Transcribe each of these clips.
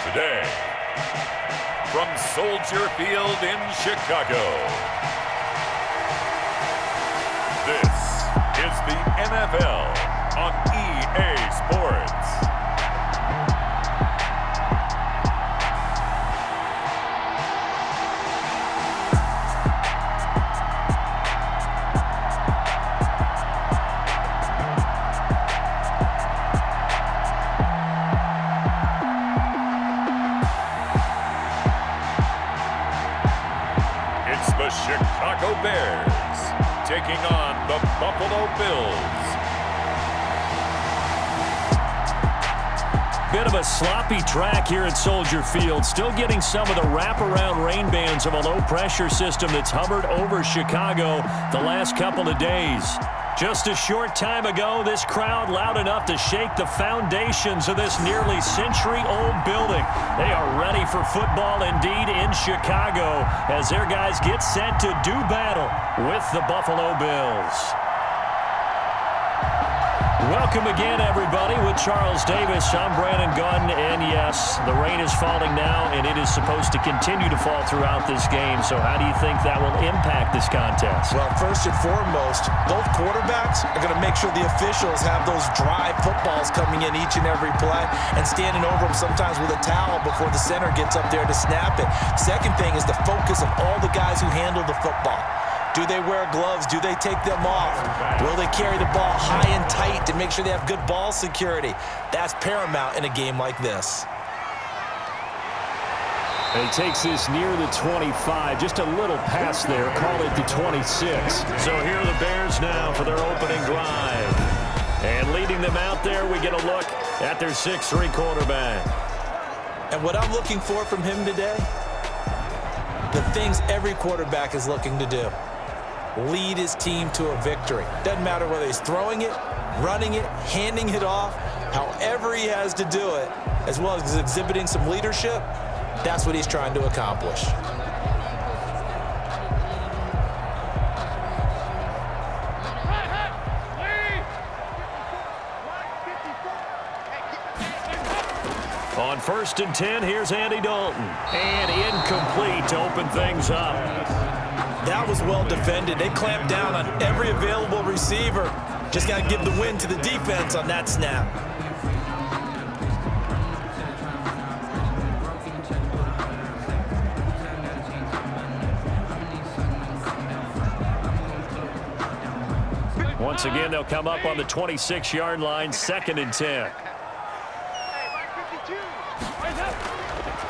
Today, from Soldier Field in Chicago, this is the NFL on EA Sports. The Chicago Bears taking on the Buffalo Bills. Bit of a sloppy track here at Soldier Field. Still getting some of the wraparound rain bands of a low-pressure system that's hovered over Chicago the last couple of days. Just a short time ago, this crowd loud enough to shake the foundations of this nearly century-old building. They are ready for football indeed in Chicago as their guys get set to do battle with the Buffalo Bills. Welcome again, everybody, with Charles Davis. I'm Brandon Gaudin, and yes, the rain is falling now, and it is supposed to continue to fall throughout this game. So how do you think that will impact this contest? Well, first and foremost, both quarterbacks are going to make sure the officials have those dry footballs coming in each and every play and standing over them sometimes with a towel before the center gets up there to snap it. Second thing is the focus of all the guys who handle the football. Do they wear gloves? Do they take them off? Will they carry the ball high and tight to make sure they have good ball security? That's paramount in a game like this. He takes this near the 25, just a little pass there, call it the 26. So here are the Bears now for their opening drive. And leading them out there, we get a look at their 6'3" quarterback. And what I'm looking for from him today, the things every quarterback is looking to do. Lead his team to a victory. Doesn't matter whether he's throwing it, running it, handing it off, however he has to do it, as well as exhibiting some leadership, that's what he's trying to accomplish. On 1st and 10, here's Andy Dalton. And incomplete to open things up. That was well defended. They clamped down on every available receiver. Just got to give the win to the defense on that snap. Once again, they'll come up on the 26-yard line, 2nd and 10.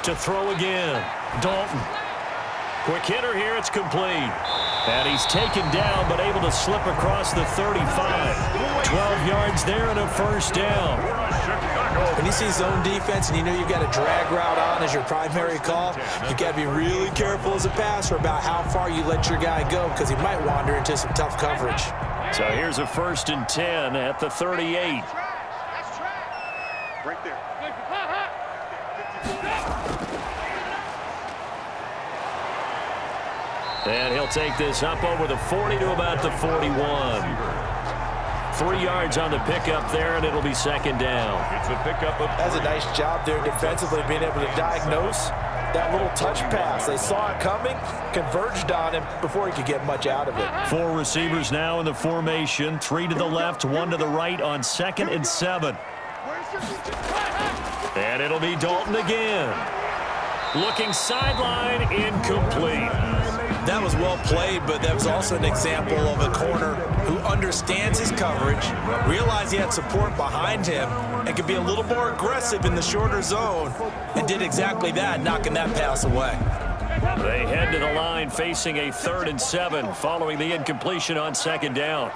To throw again, Dalton. Quick hitter here, it's complete. And he's taken down, but able to slip across the 35. 12 yards there and a first down. When you see zone defense and you know you've got a drag route on as your primary call, you've got to be really careful as a passer about how far you let your guy go because he might wander into some tough coverage. So here's a 1st and 10 at the 38. Right there. And he'll take this up over the 40 to about the 41. 3 yards on the pickup there, and it'll be 2nd down. It's a pickup of... That's a nice job there defensively, being able to diagnose that little touch pass. They saw it coming, converged on him before he could get much out of it. 4 receivers now in the formation. 3 to the left, 1 to the right on 2nd and 7. And it'll be Dalton again. Looking sideline, incomplete. That was well played, but that was also an example of a corner who understands his coverage, realized he had support behind him, and could be a little more aggressive in the shorter zone, and did exactly that, knocking that pass away. They head to the line facing a 3rd and 7 following the incompletion on 2nd down.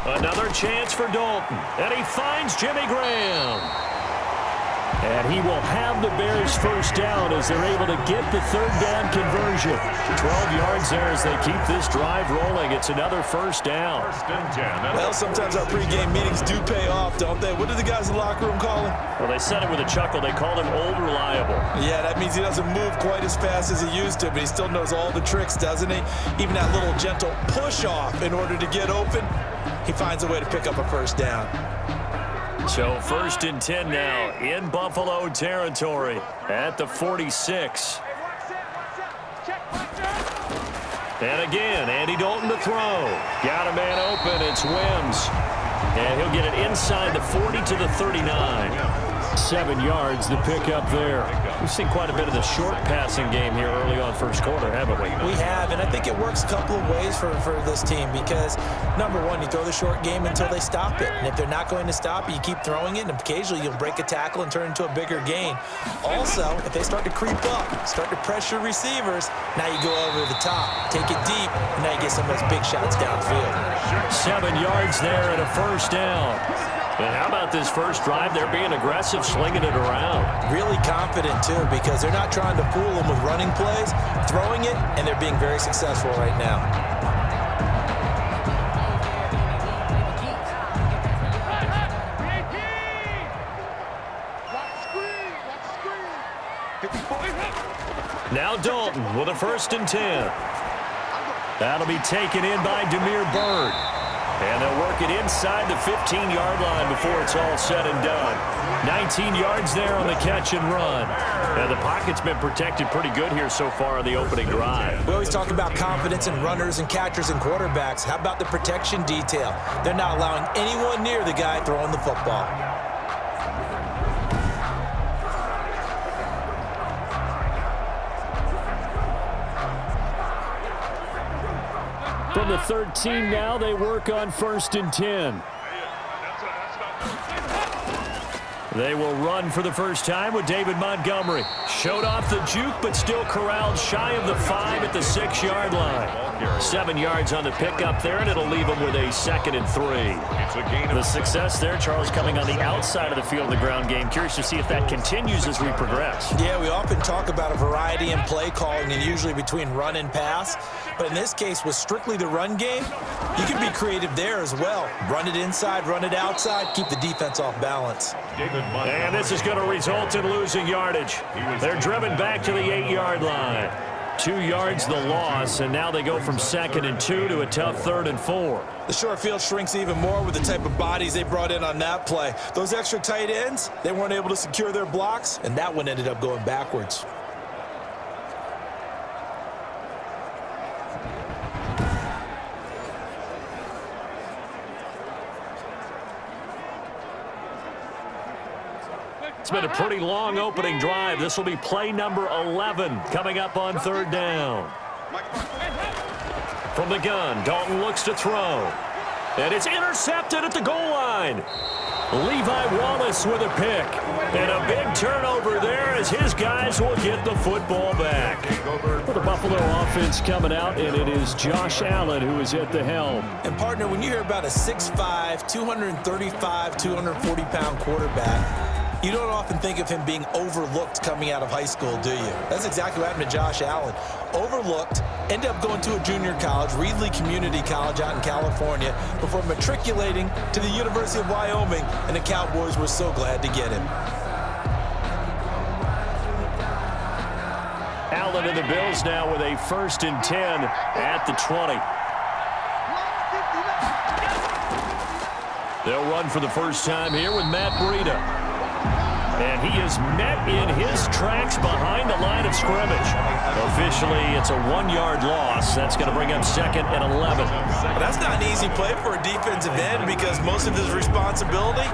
Another chance for Dalton, and he finds Jimmy Graham. And he will have the Bears first down as they're able to get the 3rd down conversion. 12 yards there as they keep this drive rolling. It's another first down. 1st and 10. Well, sometimes our pregame meetings do pay off, don't they? What do the guys in the locker room call him? Well, they said it with a chuckle. They called him old reliable. Yeah, that means he doesn't move quite as fast as he used to, but he still knows all the tricks, doesn't he? Even that little gentle push-off in order to get open, he finds a way to pick up a first down. So 1st and 10 now in Buffalo territory at the 46. And again, Andy Dalton to throw. Got a man open. It's Wims. And he'll get it inside the 40 to the 39. 7 yards, the pickup there. We've seen quite a bit of the short passing game here early on first quarter, haven't we? We have, and I think it works a couple of ways for this team because, number one, you throw the short game until they stop it. And if they're not going to stop it, you keep throwing it, and occasionally you'll break a tackle and turn into a bigger gain. Also, if they start to creep up, start to pressure receivers, now you go over the top, take it deep, and now you get some of those big shots downfield. 7 yards there and a first down. And how about this first drive? They're being aggressive, slinging it around. Really confident, too, because they're not trying to fool them with running plays, throwing it, and they're being very successful right now. Now Dalton with a 1st and 10. That'll be taken in by Damiere Byrd. And they'll work it inside the 15-yard line before it's all said and done. 19 yards there on the catch and run. And the pocket's been protected pretty good here so far on the opening drive. We always talk about confidence in runners and catchers and quarterbacks. How about the protection detail? They're not allowing anyone near the guy throwing the football. From the 13 now, they work on 1st and 10. They will run for the first time with David Montgomery. Showed off the juke, but still corralled shy of the 5 at the 6-yard line. 7 yards on the pickup there, and it'll leave them with a 2nd and 3. The success there, Charles, coming on the outside of the field of the ground game. Curious to see if that continues as we progress. Yeah, we often talk about a variety in play calling and usually between run and pass. But in this case, with strictly the run game, you can be creative there as well. Run it inside, run it outside, keep the defense off balance. And this is going to result in losing yardage. They're driven back to the 8-yard line. 2 yards the loss, and now they go from 2nd and 2 to a tough 3rd and 4. The short field shrinks even more with the type of bodies they brought in on that play. Those extra tight ends, they weren't able to secure their blocks, and that one ended up going backwards. It's been a pretty long opening drive. This will be play number 11 coming up on 3rd down. From the gun, Dalton looks to throw. And it's intercepted at the goal line. Levi Wallace with a pick. And a big turnover there as his guys will get the football back. For the Buffalo offense coming out, and it is Josh Allen who is at the helm. And, partner, when you hear about a 6'5", 235, 240-pound quarterback, you don't often think of him being overlooked coming out of high school, do you? That's exactly what happened to Josh Allen. Overlooked, ended up going to a junior college, Reedley Community College out in California, before matriculating to the University of Wyoming, and the Cowboys were so glad to get him. Allen and the Bills now with a 1st and 10 at the 20. They'll run for the first time here with Matt Breida. And he is met in his tracks behind the line of scrimmage. Officially, it's a 1-yard loss. That's going to bring up 2nd and 11. Well, that's not an easy play for a defensive end because most of his responsibility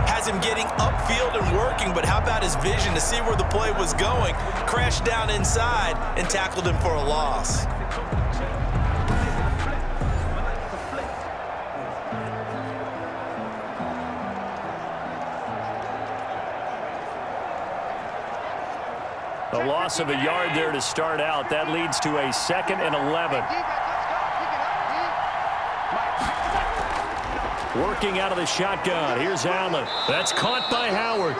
has him getting upfield and working. But how about his vision to see where the play was going? Crashed down inside and tackled him for a loss. A loss of a yard there to start out. That leads to a 2nd and 11. Working out of the shotgun. Here's Allen. That's caught by Howard.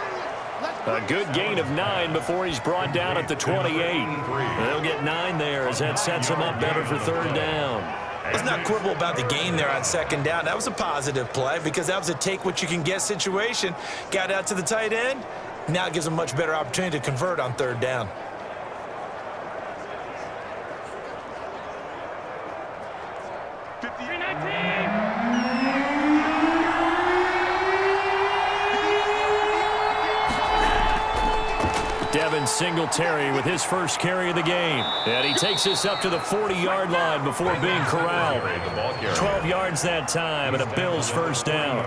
A good gain of 9 before he's brought down at the 28. They'll get 9 there as that sets him up better for 3rd down. Let's not quibble about the gain there on 2nd down. That was a positive play because that was a take-what-you-can-get situation. Got out to the tight end. Now it gives them a much better opportunity to convert on 3rd down. Singletary with his first carry of the game. And he takes us up to the 40-yard line before being corralled. 12 yards that time and a Bills first down.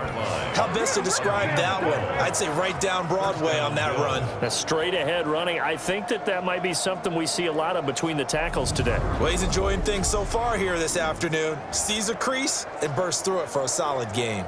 How best to describe that one? I'd say right down Broadway on that run. A straight-ahead running. I think that might be something we see a lot of between the tackles today. Well, he's enjoying things so far here this afternoon. Sees a crease and bursts through it for a solid game.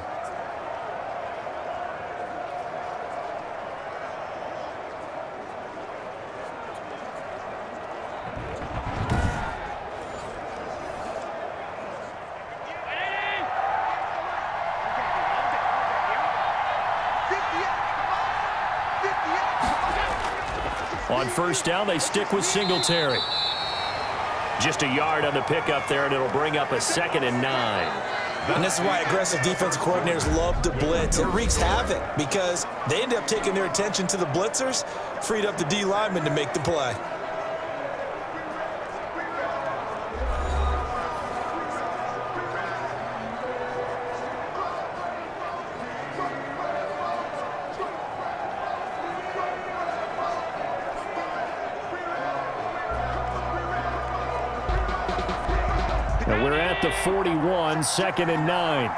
On first down, they stick with Singletary. Just a yard on the pickup there, and it'll bring up a 2nd and 9. And this is why aggressive defensive coordinators love to blitz. It wreaks havoc because they end up taking their attention to the blitzers, freed up the D lineman to make the play. And we're at the 41, 2nd and 9.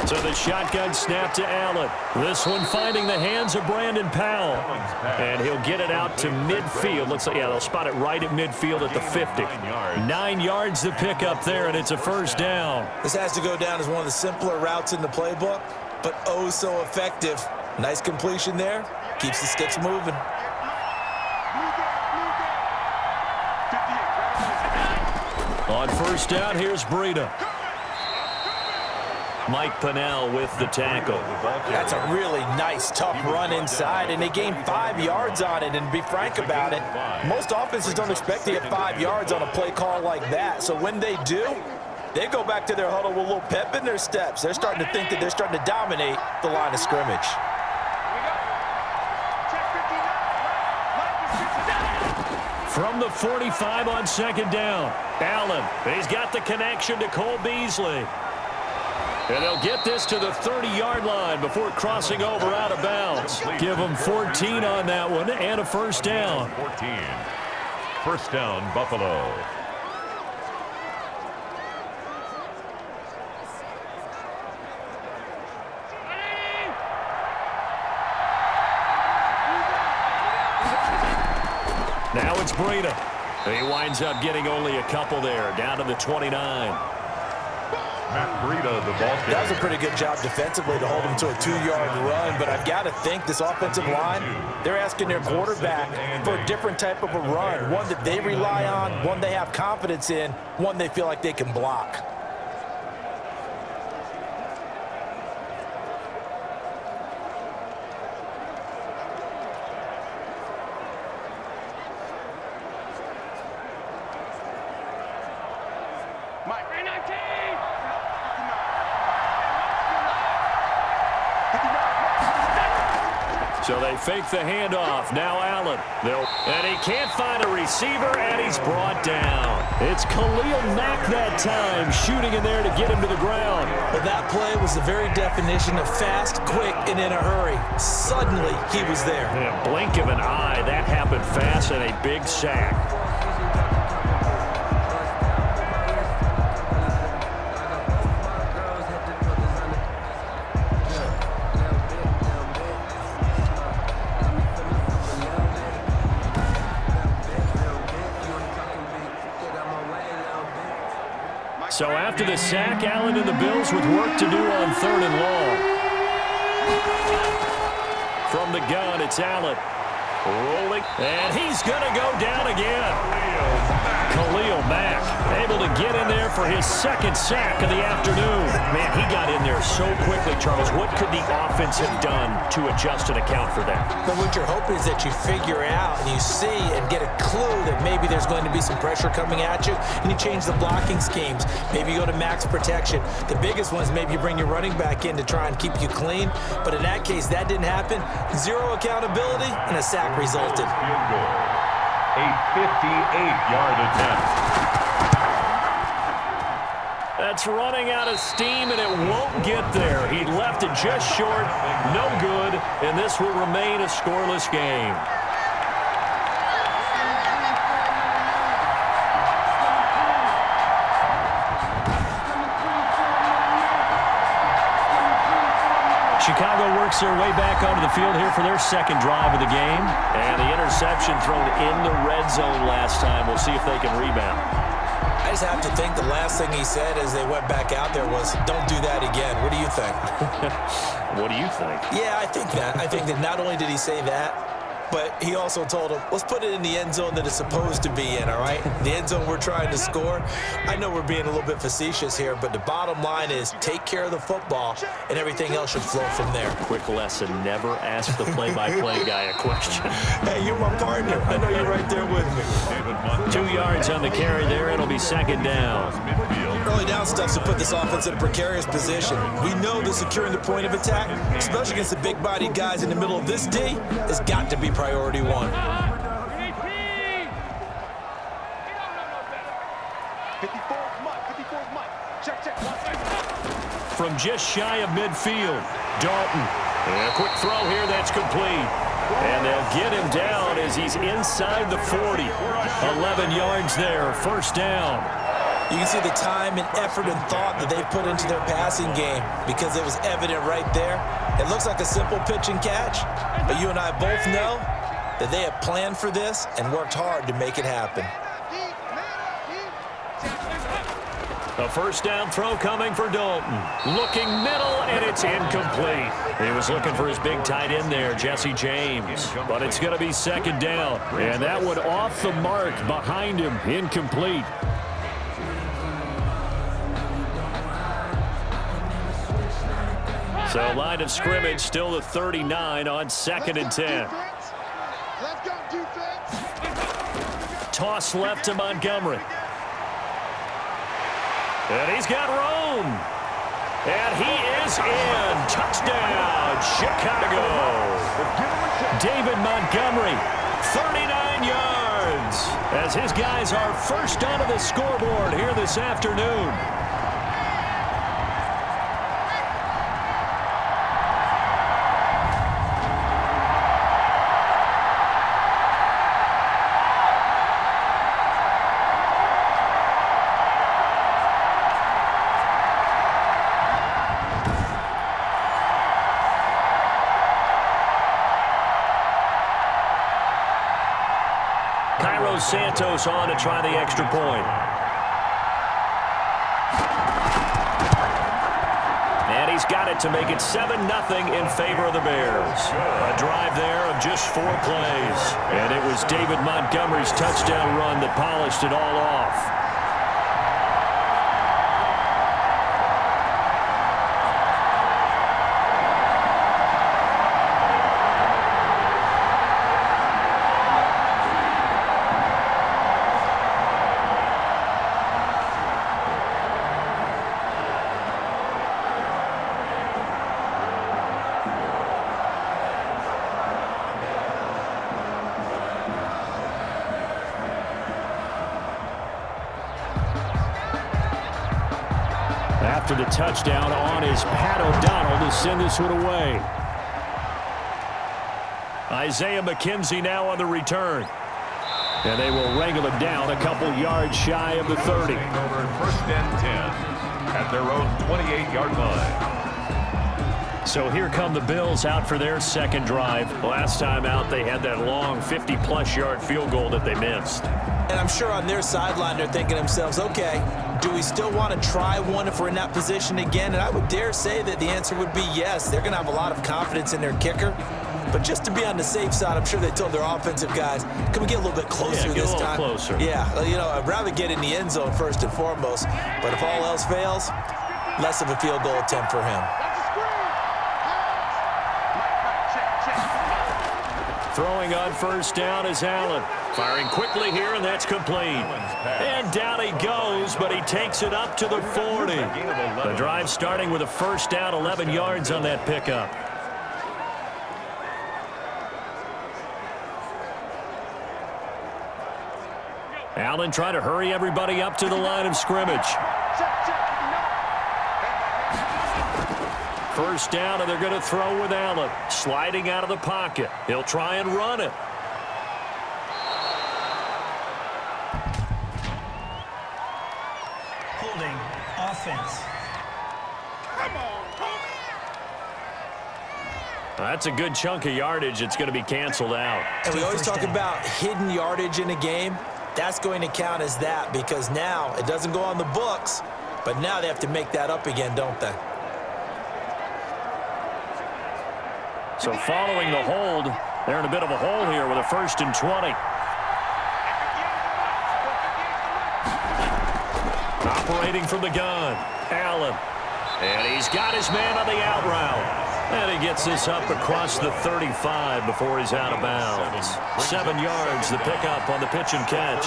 So the shotgun snap to Allen. This one finding the hands of Brandon Powell. And he'll get it out to midfield. Looks like, yeah, they'll spot it right at midfield at the 50. 9 yards to pick up there, and it's a first down. This has to go down as one of the simpler routes in the playbook, but oh so effective. Nice completion there. Keeps the sticks moving. On first down, here's Breida. Mike Pennell with the tackle. That's a really nice, tough run inside, and they gained 5 yards on it. And to be frank about it, most offenses don't expect to get 5 yards on a play call like that. So when they do, they go back to their huddle with a little pep in their steps. They're starting to think that they're starting to dominate the line of scrimmage. From the 45 on 2nd down, Allen. He's got the connection to Cole Beasley. And they'll get this to the 30-yard line before crossing over out of bounds. Give them 14 on that one and a first down. 14. First down, Buffalo. Now it's Breida. He winds up getting only a couple there, down to the 29. Matt Breida, the ball carrier. That was a pretty good job defensively to hold him to a 2-yard run, but I've got to think this offensive line, they're asking their quarterback for a different type of a run, one that they rely on, one they have confidence in, one they feel like they can block. So they fake the handoff. Now Allen. And he can't find a receiver, and he's brought down. It's Khalil Mack that time, shooting in there to get him to the ground. Well, that play was the very definition of fast, quick, and in a hurry. Suddenly, he was there. In a blink of an eye, that happened fast, and a big sack. So after the sack, Allen and the Bills with work to do on 3rd and long. From the gun, it's Allen. Rolling, and he's going to go down again. Khalil Mack able to get in there for his 2nd sack of the afternoon. Man, he got in there so quickly, Charles. What could the offense have done to adjust and account for that? But what you're hoping is that you figure out and you see and get a clue that maybe there's going to be some pressure coming at you, and you change the blocking schemes. Maybe you go to max protection. The biggest one is maybe you bring your running back in to try and keep you clean. But in that case, that didn't happen. 0 accountability, and a sack resulted. Field goal. A 58-yard attempt. That's running out of steam, and it won't get there. He left it just short, no good, and this will remain a scoreless game. Chicago works their way back onto the field here for their second drive of the game. And the interception thrown in the red zone last time. We'll see if they can rebound. I just have to think the last thing he said as they went back out there was, don't do that again. What do you think? What do you think? Yeah, I think that not only did he say that, but he also told him, let's put it in the end zone that it's supposed to be in, all right? The end zone we're trying to score. I know we're being a little bit facetious here, but the bottom line is take care of the football, and everything else should flow from there. Quick lesson, never ask the play-by-play guy a question. Hey, you're my partner. I know you're right there with me. 2 yards on the carry there. It'll be second down. Early down stuff to put this offense in a precarious position. We know that securing the point of attack, especially against the big-bodied guys in the middle of this D, has got to be priority one. From just shy of midfield, Dalton. And a quick throw here, that's complete. And they'll get him down as he's inside the 40. 11 yards there, first down. You can see the time and effort and thought that they've put into their passing game because it was evident right there. It looks like a simple pitch and catch, but you and I both know that they have planned for this and worked hard to make it happen. A first down throw coming for Dalton. Looking middle, and it's incomplete. He was looking for his big tight end there, Jesse James. But it's going to be second down. And that one off the mark behind him, incomplete. So line of scrimmage still the 39 on 2nd and 10. Toss left to Montgomery. And he's got room. And he is in. Touchdown, Chicago. David Montgomery, 39 yards, as his guys are first onto the scoreboard here this afternoon. Santos on to try the extra point. And he's got it to make it 7-0 in favor of the Bears. A drive there of just 4 plays. And it was David Montgomery's touchdown run that polished it all off. After the touchdown on is Pat O'Donnell to send this one away. Isaiah McKenzie now on the return. And they will wrangle him down a couple yards shy of the 30. Over 1st and 10 at their own 28-yard line. So here come the Bills out for their second drive. Last time out, they had that long 50-plus yard field goal that they missed. And I'm sure on their sideline they're thinking to themselves, okay, do we still want to try one if we're in that position again? And I would dare say that the answer would be yes. They're going to have a lot of confidence in their kicker. But just to be on the safe side, I'm sure they told their offensive guys, can we get a little bit closer this time? Closer. Yeah, you know, I'd rather get in the end zone first and foremost. But if all else fails, less of a field goal attempt for him. Throwing on first down is Allen. Firing quickly here, and that's complete. And down he goes, but he takes it up to the 40. The drive starting with a first down, 11 yards on that pickup. Allen trying to hurry everybody up to the line of scrimmage. First down, and they're going to throw with Allen. Sliding out of the pocket. He'll try and run it. Holding offense. Come on, homie. That's a good chunk of yardage. It's going to be canceled out. And we always talk about hidden yardage in a game. That's going to count as that because now it doesn't go on the books, but now they have to make that up again, don't they? So following the hold, they're in a bit of a hole here with a 1st and 20. Operating from the gun, Allen. And he's got his man on the out route. And he gets this up across the 35 before he's out of bounds. 7 yards, the pickup on the pitch and catch.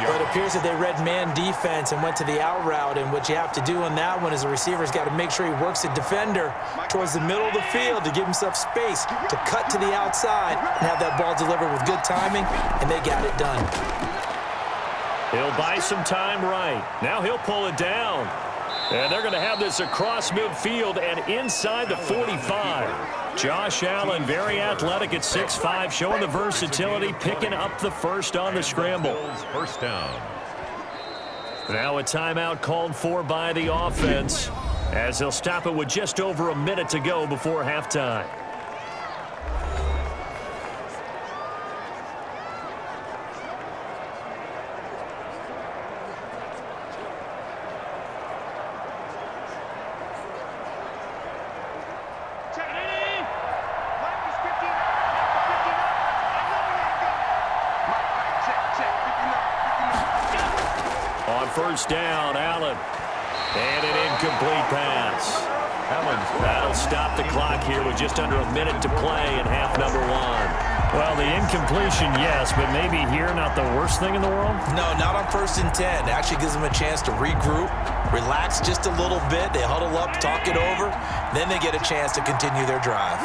Well, it appears that they read man defense and went to the out route, and what you have to do on that one is the receiver's got to make sure he works the defender towards the middle of the field to give himself space to cut to the outside and have that ball delivered with good timing, and they got it done. He'll buy some time right. Now he'll pull it down. And they're going to have this across midfield and inside the 45. Josh Allen, very athletic at 6'5", showing the versatility, picking up the first on the scramble. First down. Now a timeout called for by the offense as they'll stop it with just over a minute to go before halftime. First down, Allen. And an incomplete pass. That'll stop the clock here with just under a minute to play in half number 1. Well, the incompletion, yes, but maybe here not the worst thing in the world? No, not on 1st and 10. It actually gives them a chance to regroup, relax just a little bit. They huddle up, talk it over. Then they get a chance to continue their drive.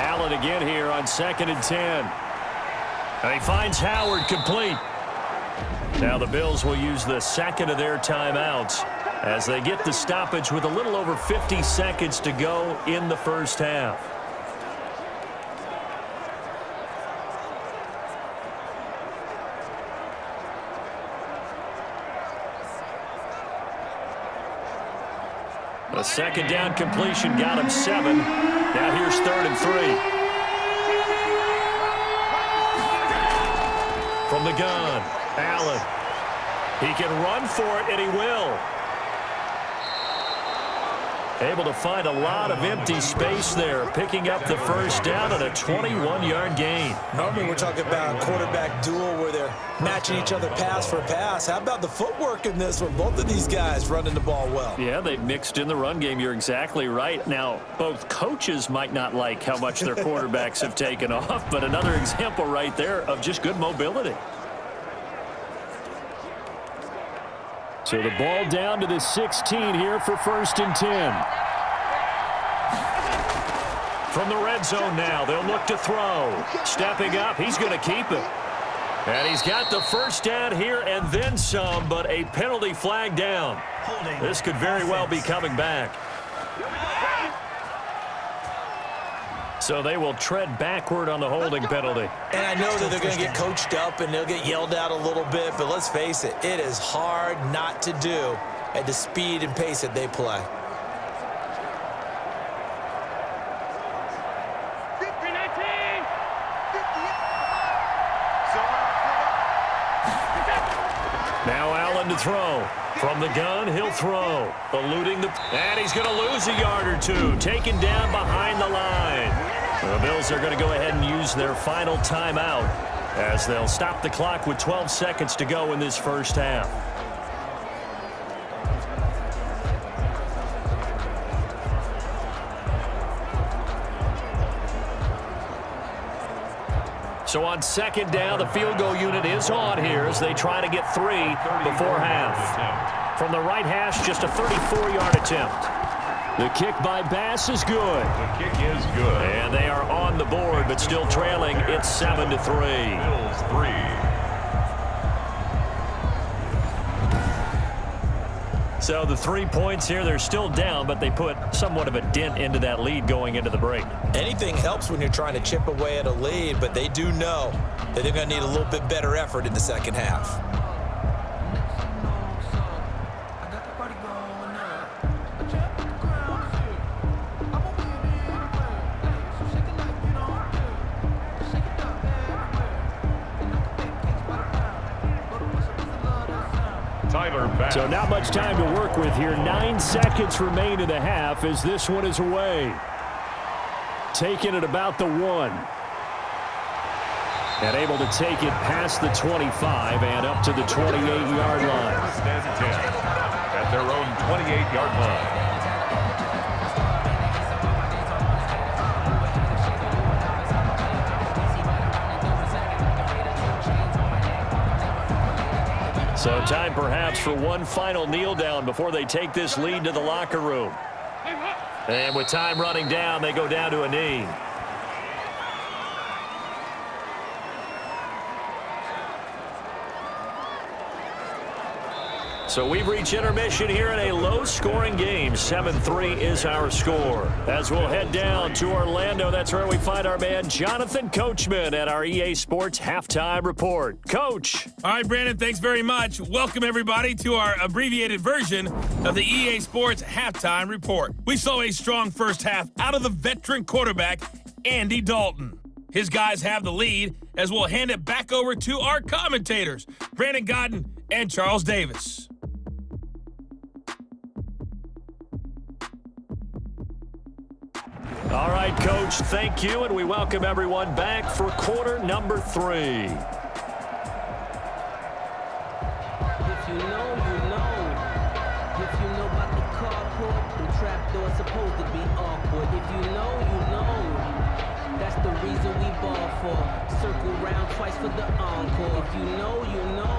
Allen again here on 2nd and 10. And he finds Howard complete. Now the Bills will use the second of their timeouts as they get the stoppage with a little over 50 seconds to go in the first half. A second down completion got him 7. Now here's 3rd and 3. From the gun, Allen. He can run for it, and he will. Able to find a lot of empty space there, picking up the first down and a 21-yard gain. Normally we're talking about a quarterback duel where they're matching each other pass for pass. How about the footwork in this one? Both of these guys running the ball well. Yeah, they've mixed in the run game. You're exactly right. Now, both coaches might not like how much their quarterbacks have taken off, but another example right there of just good mobility. So the ball down to the 16 here for 1st and 10. From the red zone now, they'll look to throw. Stepping up, he's going to keep it. And he's got the first down here and then some, but a penalty flag down. This could very well be coming back. So they will tread backward on the holding penalty. And I know that they're going to get coached up and they'll get yelled at a little bit, but let's face it, it is hard not to do at the speed and pace that they play. Now Allen to throw. From the gun, he'll throw. Eluding the... And he's going to lose a yard or two. Taken down behind the line. The Bills are going to go ahead and use their final timeout as they'll stop the clock with 12 seconds to go in this first half. So on 2nd down, the field goal unit is on here as they try to get 3 before half. From the right hash, just a 34-yard attempt. The kick by Bass is good. The kick is good. And they are on the board, but still trailing. It's 7-3. Bills 3. So the 3 points here, they're still down, but they put somewhat of a dent into that lead going into the break. Anything helps when you're trying to chip away at a lead, but they do know that they're going to need a little bit better effort in the second half. So not much time to work with here. 9 seconds remain in the half as this one is away. Taking it about the 1. And able to take it past the 25 and up to the 28-yard line. Stands a 10 at their own 28-yard line. So time perhaps for one final kneel down before they take this lead to the locker room. And with time running down, they go down to a knee. So we've reached intermission here in a low-scoring game. 7-3 is our score. As we'll head down to Orlando, that's where we find our man Jonathan Coachman at our EA Sports Halftime Report. Coach. All right, Brandon, thanks very much. Welcome, everybody, to our abbreviated version of the EA Sports Halftime Report. We saw a strong first half out of the veteran quarterback, Andy Dalton. His guys have the lead as we'll hand it back over to our commentators, Brandon Godden and Charles Davis. All right, Coach, thank you, and we welcome everyone back for quarter number 3. If you know, you know. If you know about the carport, the trapdoor's supposed to be awkward. If you know, you know. That's the reason we ball for. Circle round twice for the encore. If you know, you know.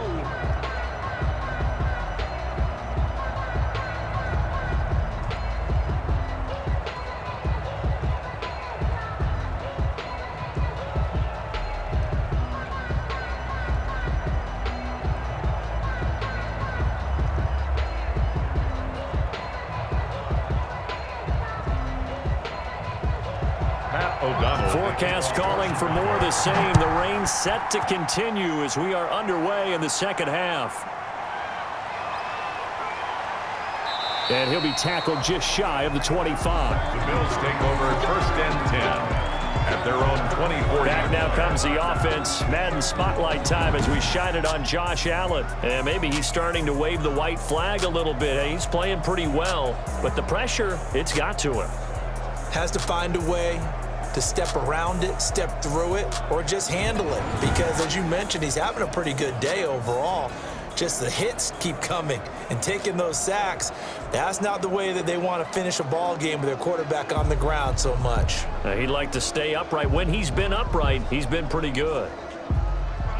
Forecast calling for more of the same. The rain set to continue as we are underway in the second half. And he'll be tackled just shy of the 25. The Bills take over first and 10 at their own 24. Back now comes the offense. Madden spotlight time as we shine it on Josh Allen. And maybe he's starting to wave the white flag a little bit. He's playing pretty well, but the pressure, it's got to him. Has to find a way to step around it, step through it, or just handle it. Because as you mentioned, he's having a pretty good day overall. Just the hits keep coming and taking those sacks. That's not the way that they want to finish a ball game with their quarterback on the ground so much. He'd like to stay upright. When he's been upright, he's been pretty good.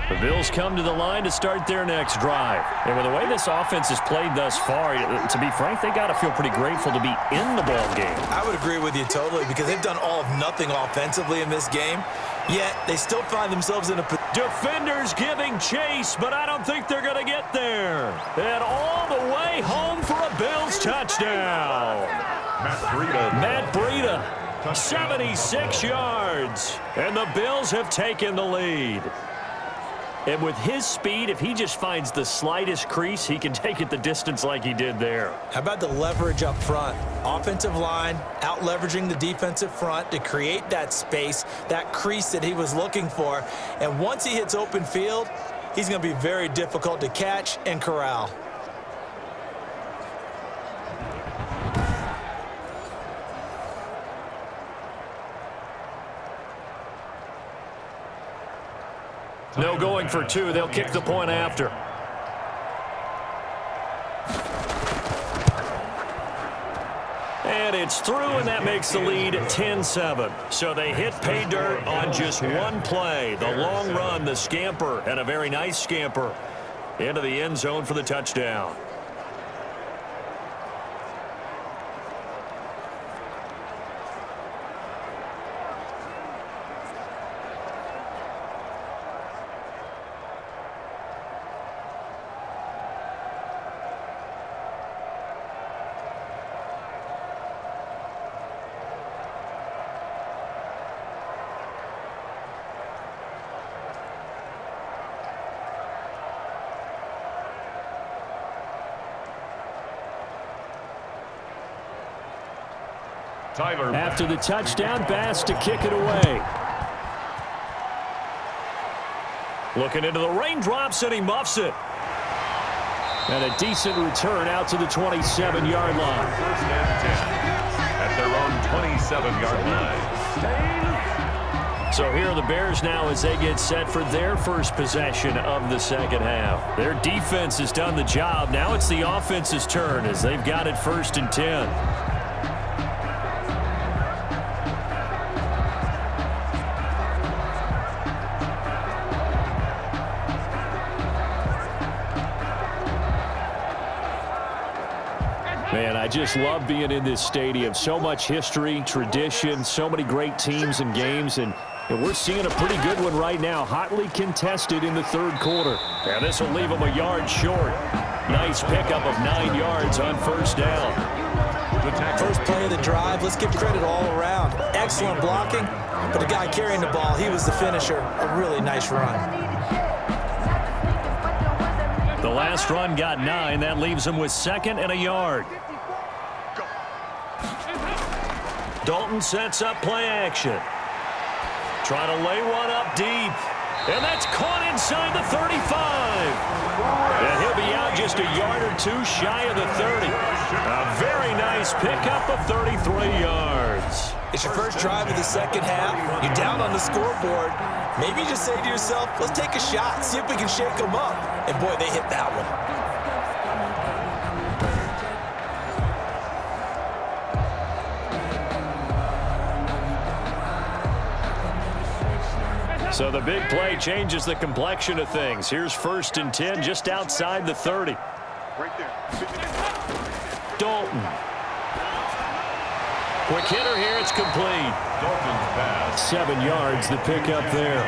The Bills come to the line to start their next drive. And with the way this offense has played thus far, to be frank, they got to feel pretty grateful to be in the ball game. I would agree with you totally because they've done all of nothing offensively in this game, yet they still find themselves in a position. Defenders giving chase, but I don't think they're going to get there. And all the way home for a Bills touchdown. Matt Breida, 76 yards. And the Bills have taken the lead. And with his speed, if he just finds the slightest crease, he can take it the distance like he did there. How about the leverage up front? Offensive line out-leveraging the defensive front to create that space, that crease that he was looking for. And once he hits open field, he's going to be very difficult to catch and corral. No going for 2. They'll kick the point after. And it's through, and that makes the lead 10-7. So they hit pay dirt on just one play. The long run, the scamper, and a very nice scamper into the end zone for the touchdown. After the touchdown, Bass to kick it away. Looking into the raindrops, and he muffs it. And a decent return out to the 27-yard line. First and 10 at their own 27-yard line. So here are the Bears now as they get set for their first possession of the second half. Their defense has done the job. Now it's the offense's turn as they've got it 1st and 10. Man, I just love being in this stadium. So much history, tradition, so many great teams and games, and we're seeing a pretty good one right now, hotly contested in the 3rd quarter. And this will leave them a yard short. Nice pickup of 9 yards on 1st down. First play of the drive, let's give credit all around. Excellent blocking, but the guy carrying the ball, he was the finisher. A really nice run. The last run got 9. That leaves him with 2nd and a yard. Dalton sets up play action. Trying to lay one up deep. And that's caught inside the 35. And he'll be out just a yard or two shy of the 30. A very nice pickup of 33 yards. It's your first drive of the second half. You're down on the scoreboard. Maybe you just say to yourself, let's take a shot, see if we can shake them up. And boy, they hit that one. So the big play changes the complexion of things. Here's 1st and 10 just outside the 30. Right there. Dalton. Quick hitter here, it's complete. Dalton's pass. 7 yards, the pickup there.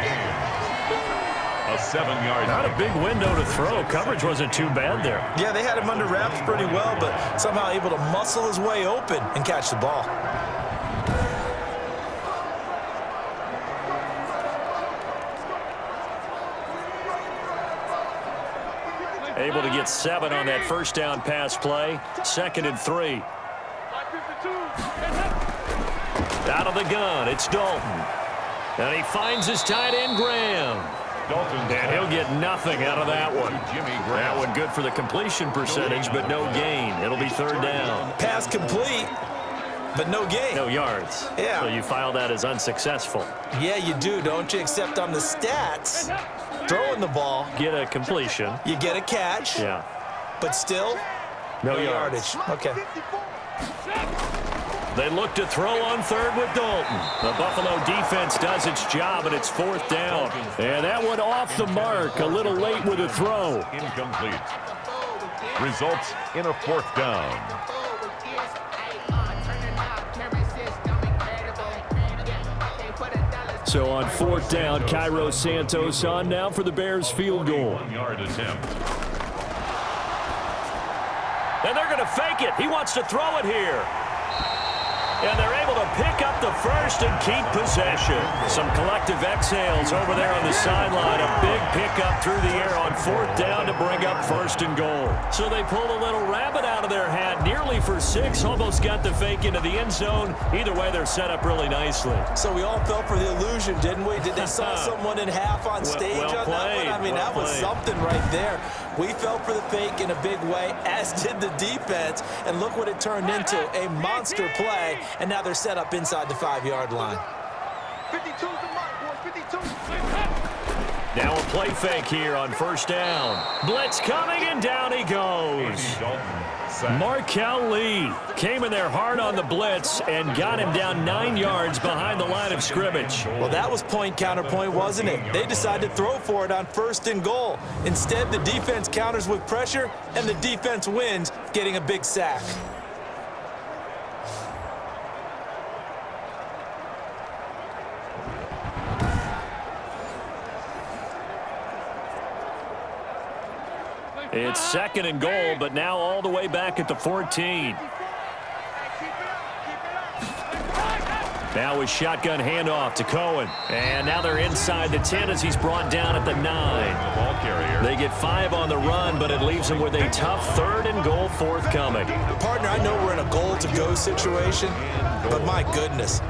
A 7-yard. Not a big window to throw. Coverage wasn't too bad there. Yeah, they had him under wraps pretty well, but somehow able to muscle his way open and catch the ball. Able to get 7 on that 1st down pass play. 2nd and 3. Out of the gun, it's Dalton. And he finds his tight end, Graham. Dalton. And he'll get nothing out of that one. That one good for the completion percentage, but no gain. It'll be 3rd down. Pass complete, but no gain. No yards. Yeah. So you file that as unsuccessful. Yeah, you do, don't you? Except on the stats, throwing the ball, Get a completion. you get a catch, Yeah. but still No no yards. yardage. Okay. They look to throw on 3rd with Dalton. The Buffalo defense does its job, and it's 4th down. And that one off the mark. A little late with a throw. Incomplete. Results in a 4th down. So on 4th down, Cairo Santos on now for the Bears field goal. 1-yard attempt. And they're going to fake it. He wants to throw it here. And they're able to pick up the first and keep possession. Some collective exhales over there on the sideline. A big pickup through the air on 4th down to bring up 1st and goal. So they pulled a little rabbit out of their hat, nearly for 6. Almost got the fake into the end zone. Either way, they're set up really nicely. So we all fell for the illusion, didn't we? Did they saw someone in half on stage well on played, that one? I mean, well that was played. something right there. We fell for the fake in a big way, as did the defense. And look what it turned into, a monster play. And now they're set up inside the 5-yard line. 52's the mark, boys, 52. Now a play fake here on 1st down. Blitz coming, and down he goes. Markel Lee came in there hard on the blitz and got him down 9 yards behind the line of scrimmage. Well, that was point counterpoint, wasn't it? They decided to throw for it on 1st and goal. Instead, the defense counters with pressure, and the defense wins, getting a big sack. It's 2nd and goal, but now all the way back at the 14. Now a shotgun handoff to Cohen. And now they're inside the 10 as he's brought down at the 9. They get 5 on the run, but it leaves them with a tough 3rd and goal forthcoming. Partner, I know we're in a goal-to-go situation, but my goodness,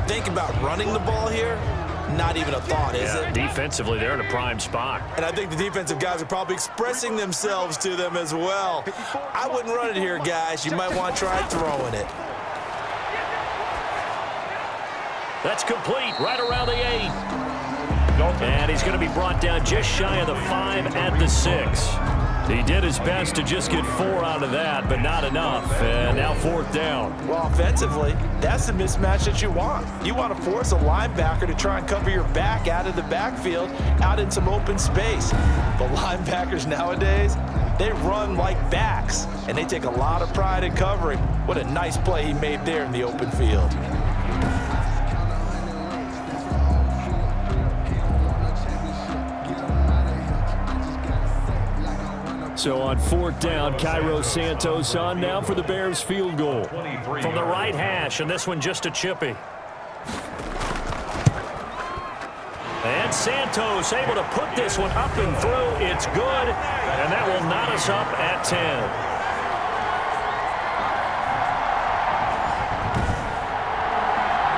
think about running the ball here. Not even a thought, is it? Defensively, they're in a prime spot. And I think the defensive guys are probably expressing themselves to them as well. I wouldn't run it here, guys. You might want to try throwing it. That's complete right around the 8. And he's going to be brought down just shy of the 5 at the 6. He did his best to just get 4 out of that, but not enough. And now 4th down. Well, offensively, that's the mismatch that you want. You want to force a linebacker to try and cover your back out of the backfield, out in some open space. But linebackers nowadays, they run like backs, and they take a lot of pride in covering. What a nice play he made there in the open field. So on 4th down, Cairo Santos on now for the Bears field goal. From the right hash, and this one just a chippy. And Santos able to put this one up and through. It's good, and that will knot us up at 10.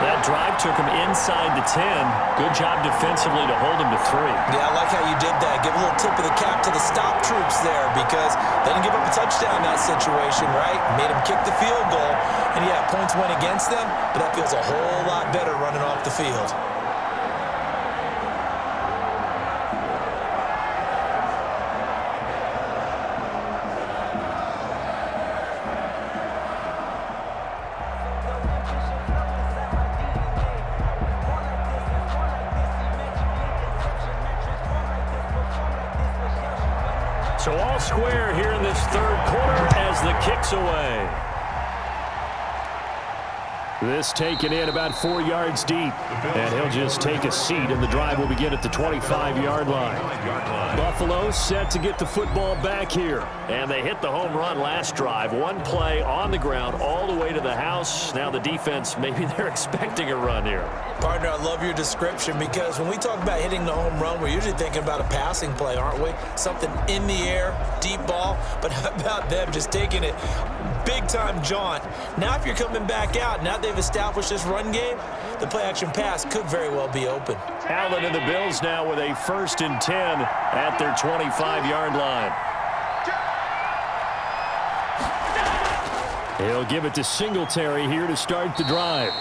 That drive took him inside the 10. Good job defensively to hold him to 3. Yeah, I like how you did that. Give a little tip of the cap to the stop troops there because they didn't give up a touchdown in that situation, right? Made them kick the field goal. And, yeah, points went against them, but that feels a whole lot better running off the field. So all square here in this 3rd quarter as the kick's away. This taken in about 4 yards deep. And he'll just take a seat, and the drive will begin at the 25-yard line. Buffalo set to get the football back here. And they hit the home run last drive. 1 play on the ground all the way to the house. Now the defense, maybe they're expecting a run here. Partner, I love your description because when we talk about hitting the home run, we're usually thinking about a passing play, aren't we? Something in the air, deep ball. But how about them just taking it big-time jaunt? Now if you're coming back out, now they've established this run game, the play-action pass could very well be open. Allen and the Bills now with a 1st and 10 at their 25-yard line. He'll give it to Singletary here to start the drive.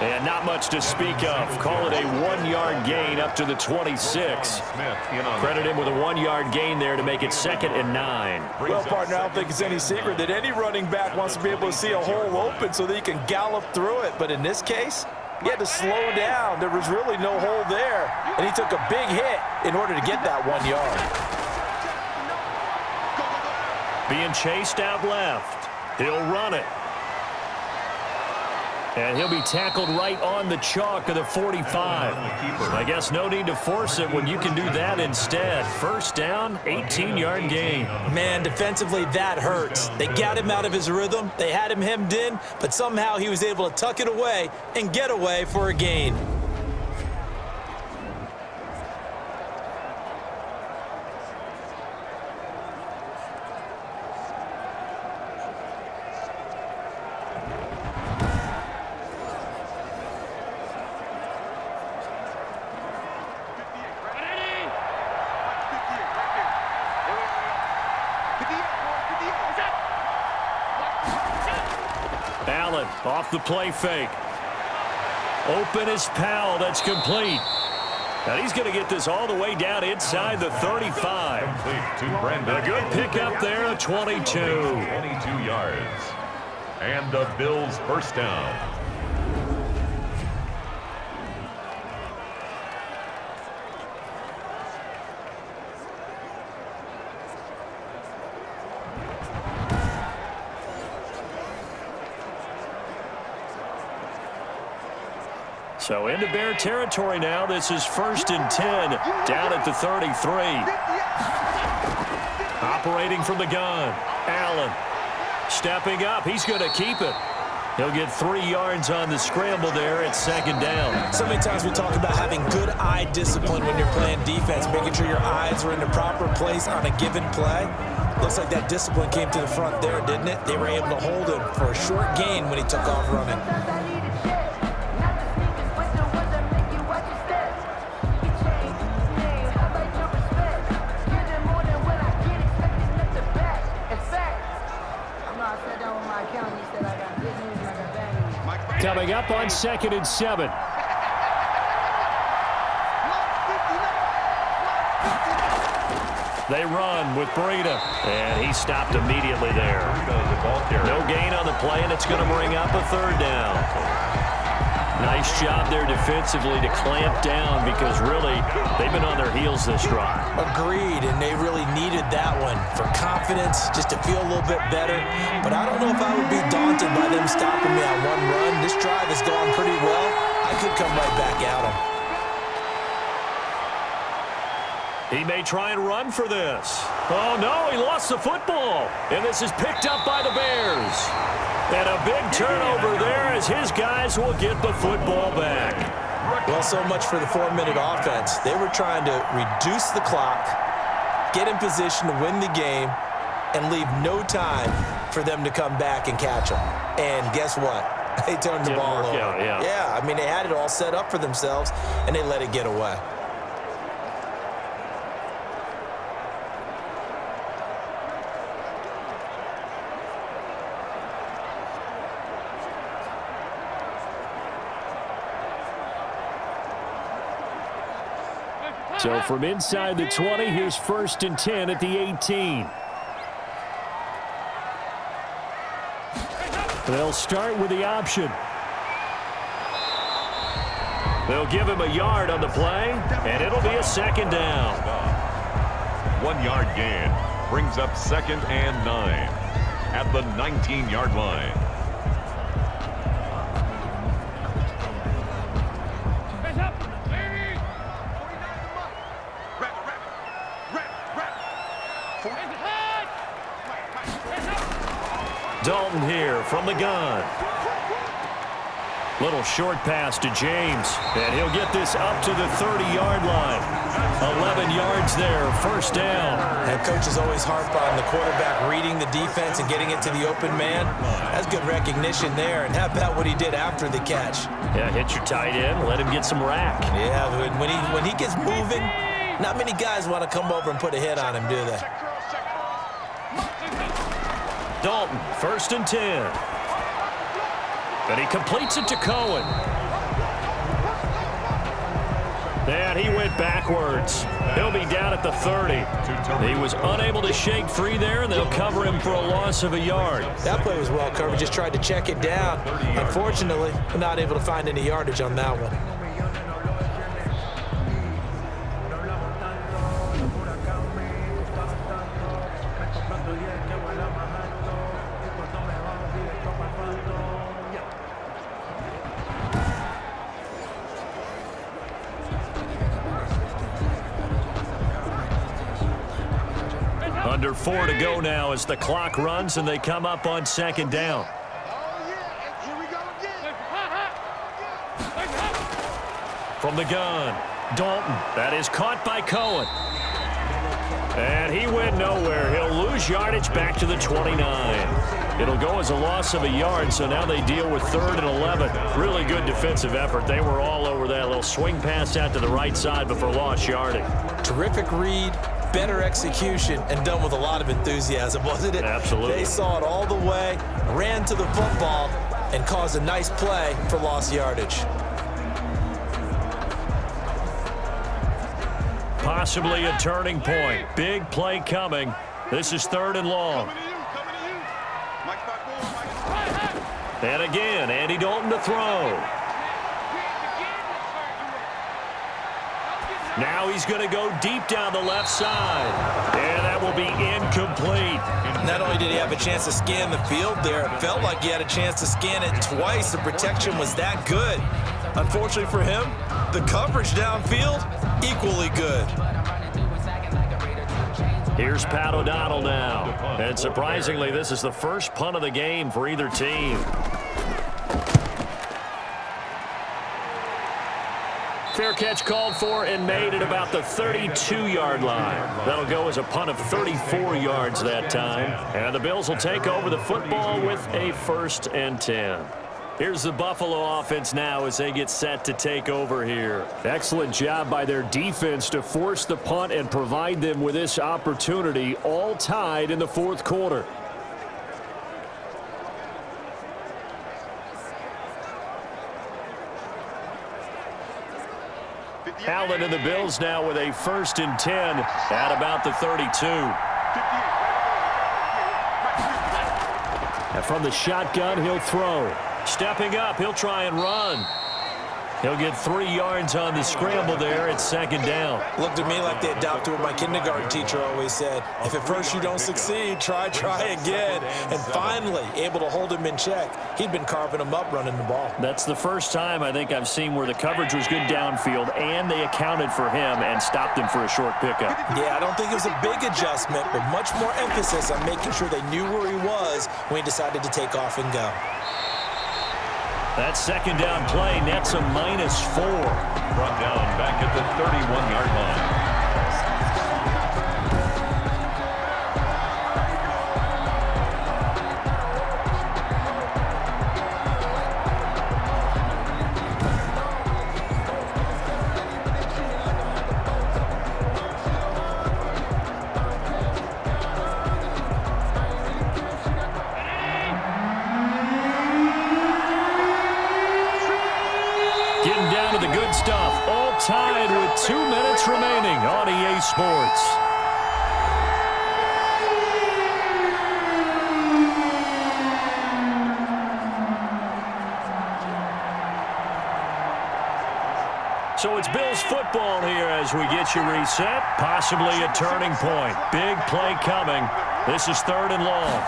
And not much to speak of. Call it a 1-yard gain up to the 26. Credit him with a 1-yard gain there to make it 2nd and 9. Well, partner, I don't think it's any secret that any running back wants to be able to see a hole open so that he can gallop through it. But in this case, he had to slow down. There was really no hole there. And he took a big hit in order to get that 1 yard. Being chased out left. He'll run it. And he'll be tackled right on the chalk of the 45. I guess no need to force it when you can do that instead. 1st down, 18-yard gain. Man, defensively, that hurts. They got him out of his rhythm. They had him hemmed in, but somehow he was able to tuck it away and get away for a gain. Allen off the play fake. Open is Powell. That's complete. And he's going to get this all the way down inside the 35. A good pickup there at 22. 22 yards. And the Bills' 1st down. So into Bear territory now. This is 1st and 10 down at the 33. Operating from the gun. Allen stepping up. He's going to keep it. He'll get 3 yards on the scramble there at second down. So many times we talk about having good eye discipline when you're playing defense, making sure your eyes are in the proper place on a given play. Looks like that discipline came to the front there, didn't it? They were able to hold him for a short gain when he took off running. Coming up on 2nd and 7. They run with Breida, and he stopped immediately there. No gain on the play, and it's going to bring up a 3rd down. Nice job there defensively to clamp down because really they've been on their heels this drive. Agreed, and they really needed that one for confidence, just to feel a little bit better. But I don't know if I would be daunted by them stopping me on one run. This drive has gone pretty well. I could come right back at them. He may try and run for this. Oh, no, he lost the football. And this is picked up by the Bears. And a big turnover there as his guys will get the football back. Well, so much for the 4-minute offense. They were trying to reduce the clock, get in position to win the game, and leave no time for them to come back and catch them. And guess what? They turned the ball over. Yeah, I mean, they had it all set up for themselves, and they let it get away. So from inside the 20, here's 1st and 10 at the 18. They'll start with the option. They'll give him a yard on the play, and it'll be a 2nd down. 1-yard gain brings up 2nd and 9 at the 19-yard line. Dalton here from the gun. Little short pass to James, and he'll get this up to the 30-yard line. 11 yards there, 1st down. Head coaches always harp on the quarterback reading the defense and getting it to the open man. That's good recognition there. And how about what he did after the catch? Yeah, hit your tight end, let him get some rack. Yeah, when he gets moving, not many guys want to come over and put a hit on him, do they? Dalton, 1st and 10. And he completes it to Cohen. And he went backwards. He'll be down at the 30. He was unable to shake free there, and they'll cover him for a loss of a yard. That play was well covered. Just tried to check it down. Unfortunately, not able to find any yardage on that one. Under 4 to go now as the clock runs and they come up on 2nd down. From the gun, Dalton. That is caught by Cohen. And he went nowhere. He'll lose yardage back to the 29. It'll go as a loss of a yard, so now they deal with 3rd and 11. Really good defensive effort. They were all over that little swing pass out to the right side before lost yardage. Terrific read. Better execution, and done with a lot of enthusiasm, wasn't it? Absolutely. They saw it all the way, ran to the football, and caused a nice play for lost yardage. Possibly a turning point. Big play coming. This is 3rd and long. And again, Andy Dalton to throw. Now he's going to go deep down the left side. And that will be incomplete. Not only did he have a chance to scan the field there, it felt like he had a chance to scan it twice. The protection was that good. Unfortunately for him, the coverage downfield, equally good. Here's Pat O'Donnell now. And surprisingly, this is the first punt of the game for either team. Fair catch called for and made at about the 32-yard line. That'll go as a punt of 34 yards that time. And the Bills will take over the football with a 1st and 10. Here's the Buffalo offense now as they get set to take over here. Excellent job by their defense to force the punt and provide them with this opportunity, all tied in the 4th quarter. Allen and the Bills now with a 1st and 10 at about the 32. And from the shotgun, he'll throw. Stepping up, he'll try and run. He'll get 3 yards on the scramble there at 2nd down. Looked to me like they adopted what my kindergarten teacher always said. If at first you don't succeed, try again. And finally, able to hold him in check. He'd been carving him up running the ball. That's the first time I think I've seen where the coverage was good downfield and they accounted for him and stopped him for a short pickup. Yeah, I don't think it was a big adjustment, but much more emphasis on making sure they knew where he was when he decided to take off and go. That 2nd down play nets a -4. Brought down back at the 31-yard line. Getting down to the good stuff. All tied with 2 minutes remaining on EA Sports. So it's Bills football here as we get you reset. Possibly a turning point. Big play coming. This is 3rd and long.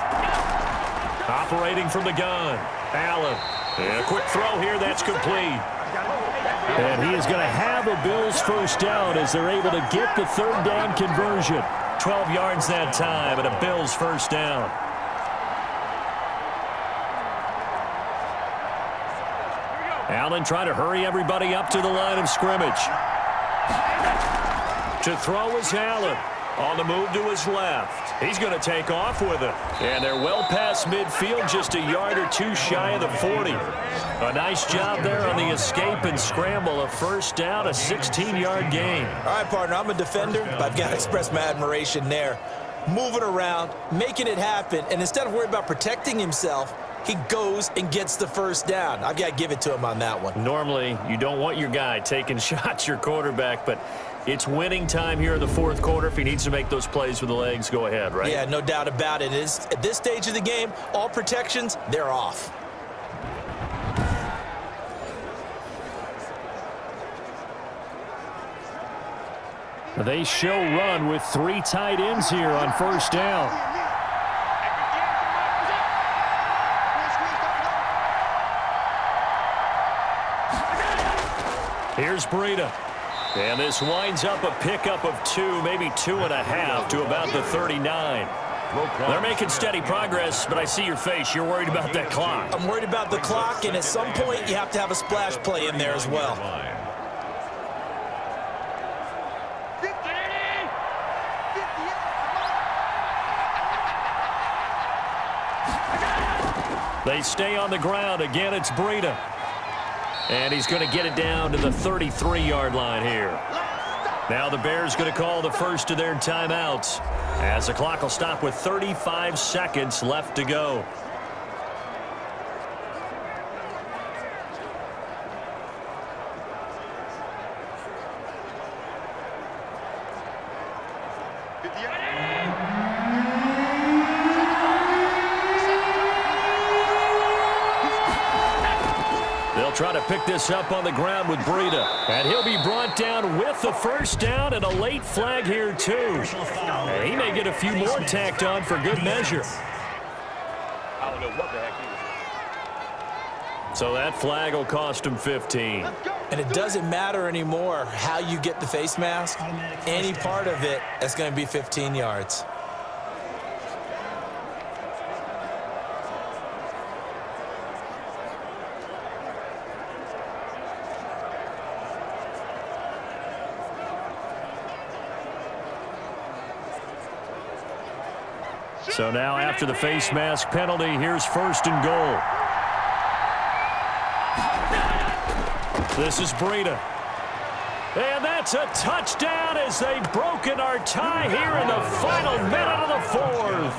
Operating from the gun. Allen. And a quick throw here. That's complete. And he is going to have a Bills 1st down as they're able to get the 3rd down conversion. 12 yards that time and a Bills 1st down. Allen trying to hurry everybody up to the line of scrimmage. To throw is Allen. On the move to his left. He's going to take off with it. And they're well past midfield, just a yard or 2 shy of the 40. A nice job there on the escape and scramble. A 1st down, a 16-yard gain. All right, partner, I'm a defender, but I've got to express my admiration there. Moving around, making it happen, and instead of worrying about protecting himself, he goes and gets the 1st down. I've got to give it to him on that one. Normally, you don't want your guy taking shots, your quarterback, but it's winning time here in the 4th quarter. If he needs to make those plays with the legs, go ahead, right? Yeah, no doubt about it. At this stage of the game, all protections, they're off. They show run with 3 tight ends here on 1st down. Here's Breida. And this winds up a pickup of 2, maybe 2.5 to about the 39. They're making steady progress, but I see your face. You're worried about that clock. I'm worried about the clock, and at some point, you have to have a splash play in there as well. They stay on the ground. Again, it's Breida. And he's going to get it down to the 33-yard line here. Now the Bears going to call the first of their timeouts as the clock will stop with 35 seconds left to go. Try to pick this up on the ground with Breida. And he'll be brought down with the 1st down and a late flag here, too. And he may get a few more tacked on for good measure. I don't know what the heck he was. So that flag will cost him 15. And it doesn't matter anymore how you get the face mask. Any part of it, that's going to be 15 yards. So now after the face mask penalty, here's 1st and goal. This is Breida. And that's a touchdown as they've broken our tie here in the final minute of the 4th.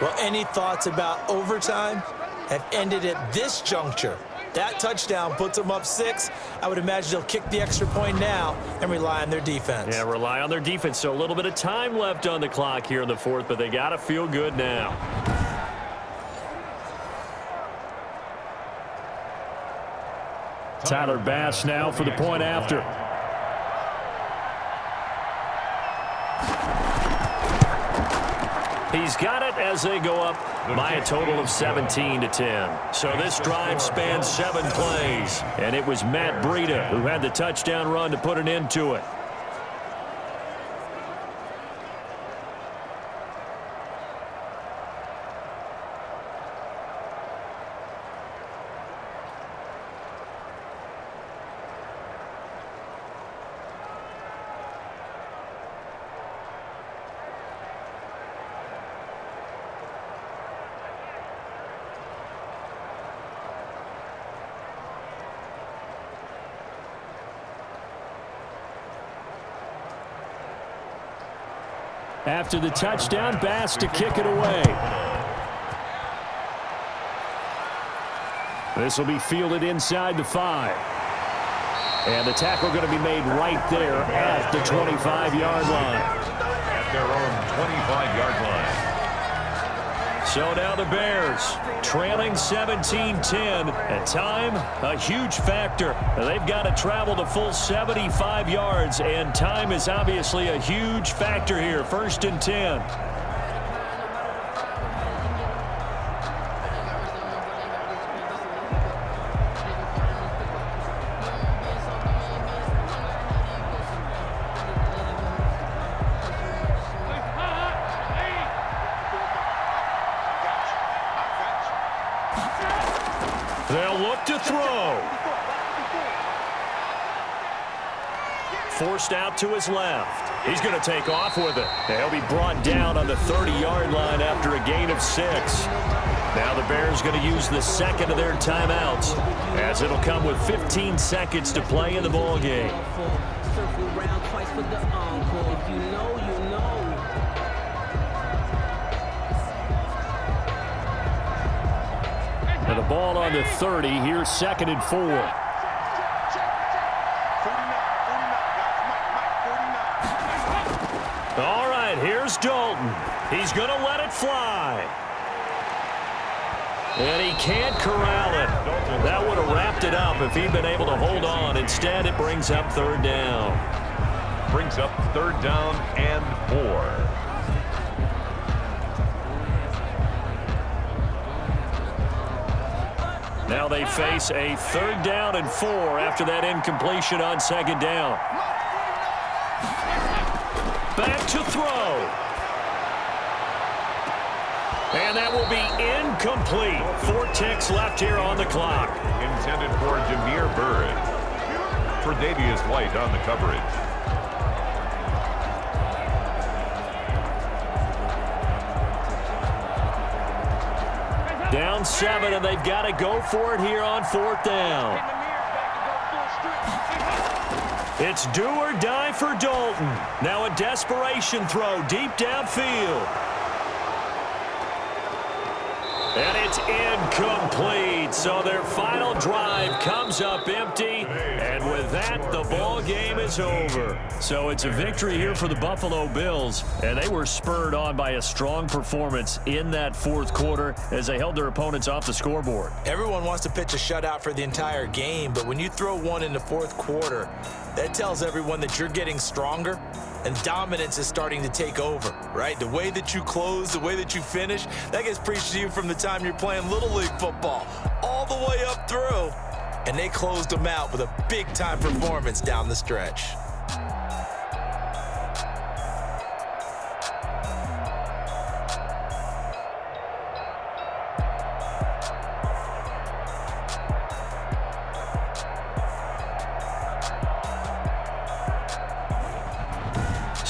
Well, any thoughts about overtime have ended at this juncture. That touchdown puts them up 6. I would imagine they'll kick the extra point now and rely on their defense. Yeah, rely on their defense. So a little bit of time left on the clock here in the 4th, but they got to feel good now. Tyler Bass now for the point after. He's got it as they go up by a total of 17-10. So this drive spans 7 plays, and it was Matt Breida who had the touchdown run to put an end to it. After the touchdown, Bass to kick it away. This will be fielded inside the 5. And the tackle going to be made right there at the 25-yard line. At their own 25-yard line. So now the Bears trailing 17-10. At time, a huge factor. They've got to travel the full 75 yards, and time is obviously a huge factor here. 1st and 10. They'll look to throw. Forced out to his left. He's going to take off with it. He'll be brought down on the 30-yard line after a gain of 6. Now the Bears going to use the second of their timeouts, as it'll come with 15 seconds to play in the ball game. Circle round twice for the encore. If you know, you know. And the ball on the 30. Here's 2nd and 4. All right, here's Dalton. He's going to let it fly. And he can't corral it. That would have wrapped it up if he'd been able to hold on. Instead, it brings up 3rd down. Brings up 3rd down and 4. Now they face a 3rd down and 4 after that incompletion on 2nd down. Back to throw. And that will be incomplete. 4 ticks left here on the clock. Intended for Jameer Burris. Tre'Davious White on the coverage. Down 7, and they've got to go for it here on 4th down. It's do or die for Dalton. Now a desperation throw deep downfield. And it's incomplete. So their final drive comes up empty. And with that, the ball game is over. So it's a victory here for the Buffalo Bills. And they were spurred on by a strong performance in that 4th quarter as they held their opponents off the scoreboard. Everyone wants to pitch a shutout for the entire game, but when you throw one in the 4th quarter, that tells everyone that you're getting stronger and dominance is starting to take over, right? The way that you close, the way that you finish, that gets preached to you from the time you're playing Little League football all the way up through. And they closed them out with a big-time performance down the stretch.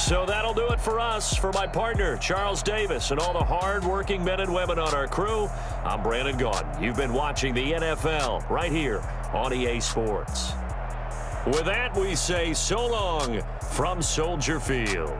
So that'll do it for us. For my partner, Charles Davis, and all the hard-working men and women on our crew, I'm Brandon Gaudin. You've been watching the NFL right here on EA Sports. With that, we say so long from Soldier Field.